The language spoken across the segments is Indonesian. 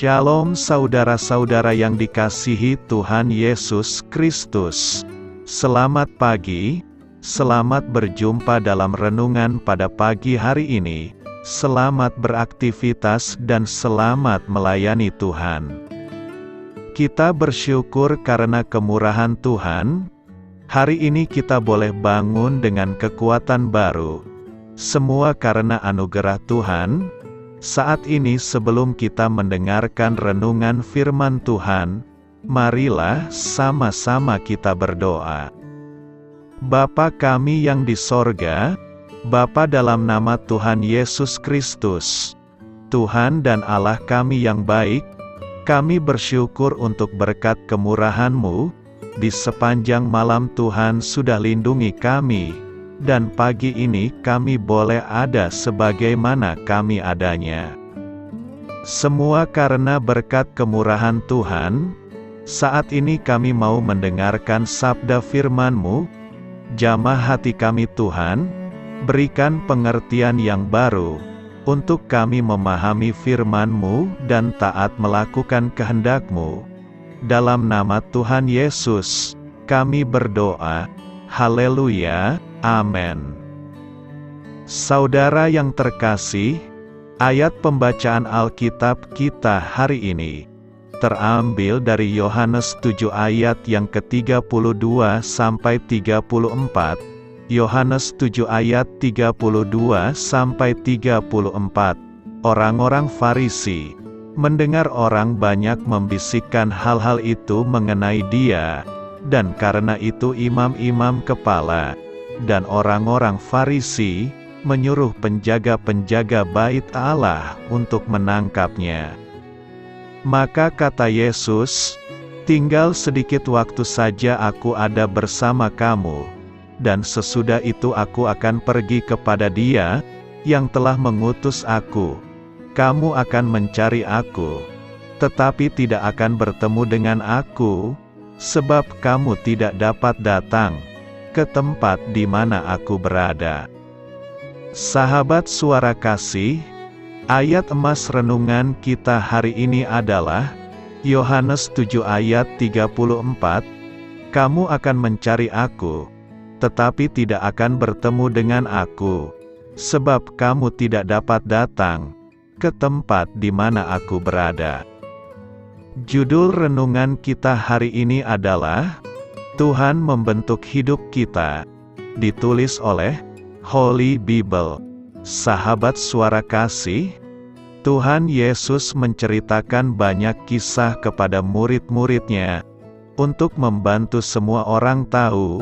Shalom saudara-saudara yang dikasihi Tuhan Yesus Kristus. Selamat pagi, selamat berjumpa dalam renungan pada pagi hari ini. Selamat beraktivitas dan selamat melayani Tuhan. Kita bersyukur karena kemurahan Tuhan. Hari ini kita boleh bangun dengan kekuatan baru. Semua karena anugerah Tuhan. Saat ini sebelum kita mendengarkan renungan firman Tuhan, marilah sama-sama kita berdoa. Bapa kami yang di sorga, Bapa dalam nama Tuhan Yesus Kristus, Tuhan dan Allah kami yang baik, kami bersyukur untuk berkat kemurahan-Mu, di sepanjang malam Tuhan sudah lindungi kami, dan pagi ini kami boleh ada sebagaimana kami adanya. Semua karena berkat kemurahan Tuhan. Saat ini kami mau mendengarkan sabda firman-Mu. Jamah hati kami Tuhan, berikan pengertian yang baru, untuk kami memahami firman-Mu dan taat melakukan kehendak-Mu. Dalam nama Tuhan Yesus, kami berdoa. Haleluya. Amin. Saudara yang terkasih, ayat pembacaan Alkitab kita hari ini terambil dari Yohanes 7 ayat yang ke-32 sampai 34. Yohanes 7 ayat 32 sampai 34. Orang-orang Farisi mendengar orang banyak membisikkan hal-hal itu mengenai Dia, dan karena itu imam-imam kepala dan orang-orang Farisi menyuruh penjaga-penjaga bait Allah untuk menangkapnya. Maka kata Yesus, "Tinggal sedikit waktu saja aku ada bersama kamu, dan sesudah itu aku akan pergi kepada Dia yang telah mengutus aku. Kamu akan mencari aku, tetapi tidak akan bertemu dengan aku, sebab kamu tidak dapat datang ke tempat di mana aku berada." Sahabat suara kasih, ayat emas renungan kita hari ini adalah Yohanes 7 ayat 34. Kamu akan mencari aku, tetapi tidak akan bertemu dengan aku, sebab kamu tidak dapat datang ke tempat di mana aku berada. Judul renungan kita hari ini adalah Tuhan membentuk hidup kita, ditulis oleh Holy Bible. Sahabat suara kasih, Tuhan Yesus menceritakan banyak kisah kepada murid-muridnya, untuk membantu semua orang tahu,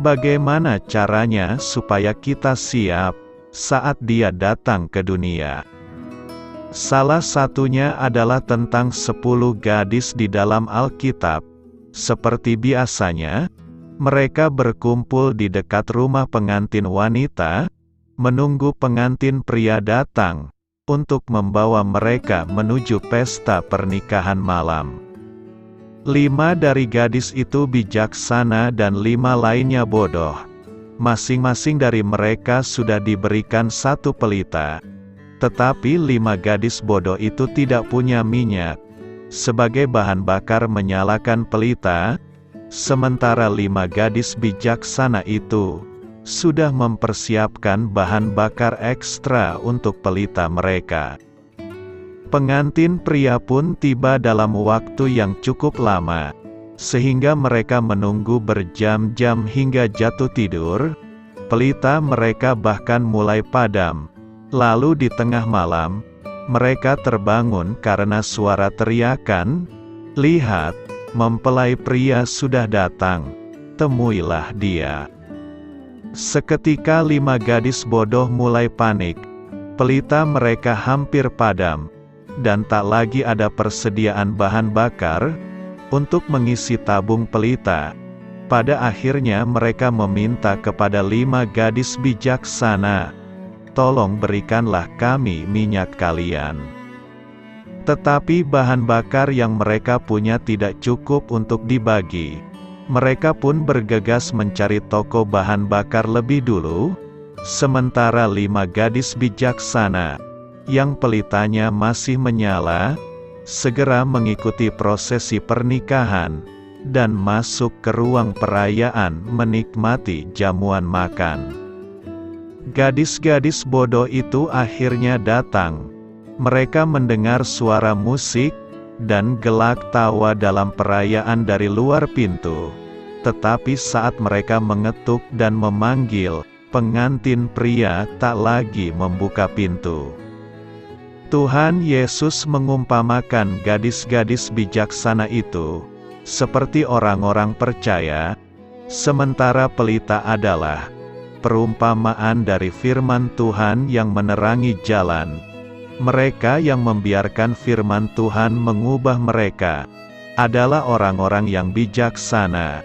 bagaimana caranya supaya kita siap, saat Dia datang ke dunia. Salah satunya adalah tentang 10 gadis di dalam Alkitab. Seperti biasanya, mereka berkumpul di dekat rumah pengantin wanita, menunggu pengantin pria datang, untuk membawa mereka menuju pesta pernikahan malam. 5 dari gadis itu bijaksana dan 5 lainnya bodoh. Masing-masing dari mereka sudah diberikan 1 pelita. Tetapi 5 gadis bodoh itu tidak punya minyak sebagai bahan bakar menyalakan pelita, sementara 5 gadis bijaksana itu sudah mempersiapkan bahan bakar ekstra untuk pelita mereka. Pengantin pria pun tiba dalam waktu yang cukup lama, sehingga mereka menunggu berjam-jam hingga jatuh tidur. Pelita mereka bahkan mulai padam. Lalu di tengah malam, mereka terbangun karena suara teriakan, "Lihat, mempelai pria sudah datang, temuilah dia." Seketika 5 gadis bodoh mulai panik. Pelita mereka hampir padam, dan tak lagi ada persediaan bahan bakar untuk mengisi tabung pelita. Pada akhirnya mereka meminta kepada 5 gadis bijaksana, "Tolong berikanlah kami minyak kalian." Tetapi bahan bakar yang mereka punya tidak cukup untuk dibagi. Mereka pun bergegas mencari toko bahan bakar lebih dulu, sementara 5 gadis bijaksana, yang pelitanya masih menyala, segera mengikuti prosesi pernikahan, dan masuk ke ruang perayaan menikmati jamuan makan. Gadis-gadis bodoh itu akhirnya datang. Mereka mendengar suara musik, dan gelak tawa dalam perayaan dari luar pintu. Tetapi saat mereka mengetuk dan memanggil, pengantin pria tak lagi membuka pintu. Tuhan Yesus mengumpamakan gadis-gadis bijaksana itu seperti orang-orang percaya, sementara pelita adalah perumpamaan dari firman Tuhan yang menerangi jalan. Mereka yang membiarkan firman Tuhan mengubah mereka adalah orang-orang yang bijaksana.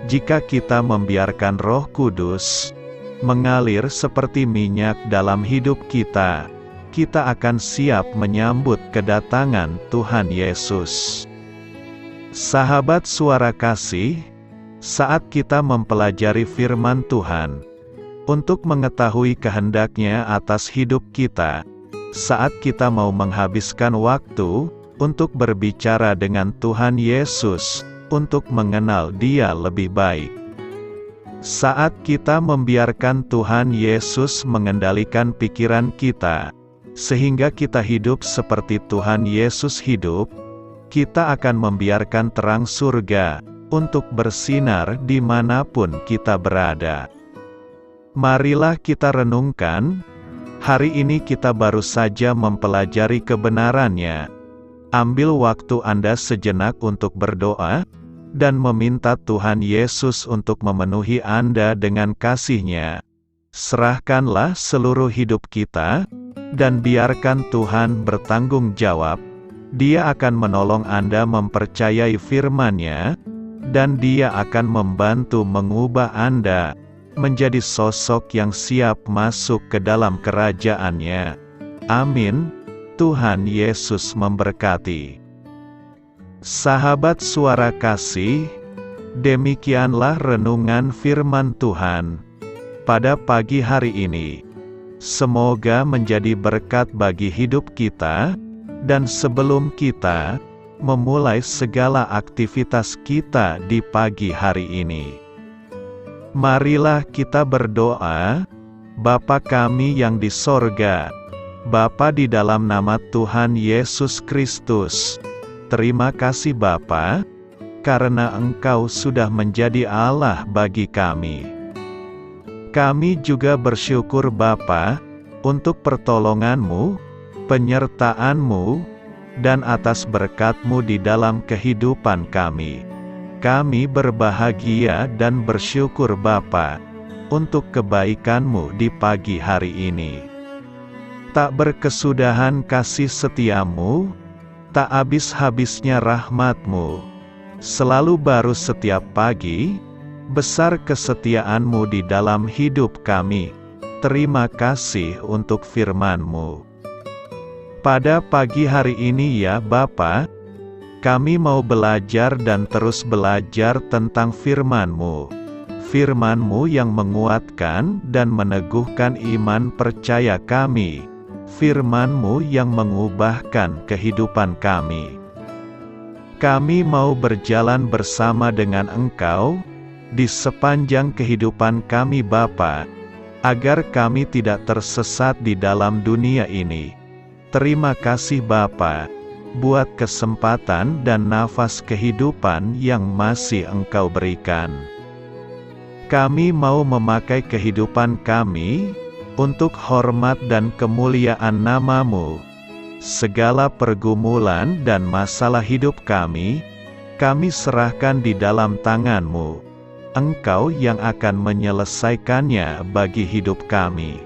Jika kita membiarkan Roh Kudus mengalir seperti minyak dalam hidup kita, kita akan siap menyambut kedatangan Tuhan Yesus. Sahabat Suara Kasih, saat kita mempelajari firman Tuhan, untuk mengetahui kehendak-Nya atas hidup kita, saat kita mau menghabiskan waktu untuk berbicara dengan Tuhan Yesus, untuk mengenal Dia lebih baik. Saat kita membiarkan Tuhan Yesus mengendalikan pikiran kita, sehingga kita hidup seperti Tuhan Yesus hidup, kita akan membiarkan terang surga untuk bersinar dimanapun kita berada. Marilah kita renungkan, hari ini kita baru saja mempelajari kebenarannya. Ambil waktu Anda sejenak untuk berdoa, dan meminta Tuhan Yesus untuk memenuhi Anda dengan kasih-Nya. Serahkanlah seluruh hidup kita, dan biarkan Tuhan bertanggung jawab. Dia akan menolong Anda mempercayai firman-Nya, dan Dia akan membantu mengubah Anda menjadi sosok yang siap masuk ke dalam kerajaan-Nya. Amin. Tuhan Yesus memberkati. Sahabat Suara Kasih, demikianlah renungan firman Tuhan pada pagi hari ini. Semoga menjadi berkat bagi hidup kita, dan sebelum kita memulai segala aktivitas kita di pagi hari ini, marilah kita berdoa. Bapa kami yang di sorga, Bapa di dalam nama Tuhan Yesus Kristus, terima kasih Bapa, karena Engkau sudah menjadi Allah bagi kami. Kami juga bersyukur Bapa, untuk pertolongan-Mu, penyertaan-Mu, dan atas berkat-Mu di dalam kehidupan kami. Kami berbahagia dan bersyukur Bapa, untuk kebaikan-Mu di pagi hari ini. Tak berkesudahan kasih setia-Mu, tak habis-habisnya rahmat-Mu. Selalu baru setiap pagi, besar kesetiaan-Mu di dalam hidup kami. Terima kasih untuk firman-Mu. Pada pagi hari ini ya Bapa, kami mau belajar dan terus belajar tentang firman-Mu. Firman-Mu yang menguatkan dan meneguhkan iman percaya kami. Firman-Mu yang mengubahkan kehidupan kami. Kami mau berjalan bersama dengan Engkau di sepanjang kehidupan kami Bapa, agar kami tidak tersesat di dalam dunia ini. Terima kasih Bapa, buat kesempatan dan nafas kehidupan yang masih Engkau berikan. Kami mau memakai kehidupan kami untuk hormat dan kemuliaan nama-Mu. Segala pergumulan dan masalah hidup kami serahkan di dalam tangan-Mu. Engkau yang akan menyelesaikannya bagi hidup kami.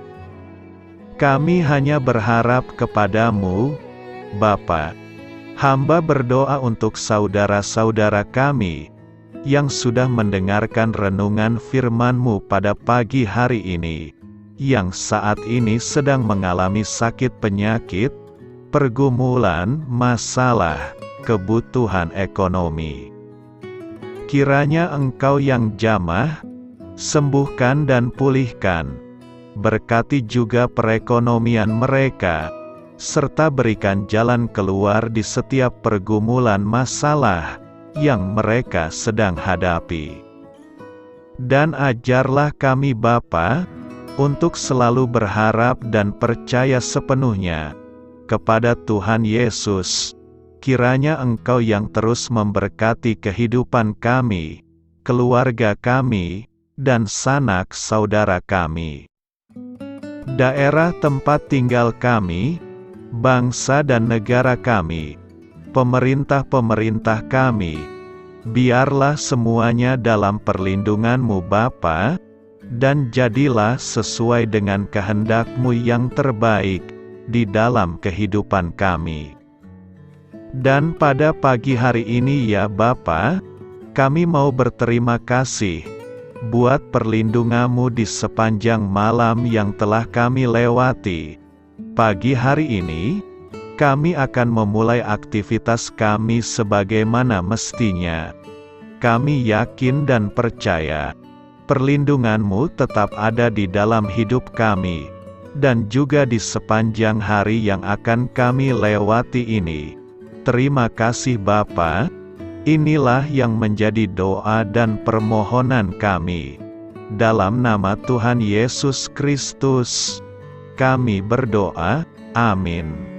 Kami hanya berharap kepada-Mu, Bapa. Hamba berdoa untuk saudara-saudara kami, yang sudah mendengarkan renungan firman-Mu pada pagi hari ini, yang saat ini sedang mengalami sakit penyakit, pergumulan, masalah, kebutuhan ekonomi. Kiranya Engkau yang jamah, sembuhkan dan pulihkan. Berkati juga perekonomian mereka, serta berikan jalan keluar di setiap pergumulan masalah yang mereka sedang hadapi. Dan ajarlah kami Bapa, untuk selalu berharap dan percaya sepenuhnya kepada Tuhan Yesus. Kiranya Engkau yang terus memberkati kehidupan kami, keluarga kami, dan sanak saudara kami, daerah tempat tinggal kami, bangsa dan negara kami, pemerintah-pemerintah kami. Biarlah semuanya dalam perlindungan-Mu Bapa, dan jadilah sesuai dengan kehendak-Mu yang terbaik di dalam kehidupan kami. Dan pada pagi hari ini ya Bapa, kami mau berterima kasih buat perlindungan-Mu di sepanjang malam yang telah kami lewati. Pagi hari ini, kami akan memulai aktivitas kami sebagaimana mestinya. Kami yakin dan percaya, perlindungan-Mu tetap ada di dalam hidup kami, dan juga di sepanjang hari yang akan kami lewati ini. Terima kasih Bapa. Inilah yang menjadi doa dan permohonan kami. Dalam nama Tuhan Yesus Kristus, kami berdoa. Amin.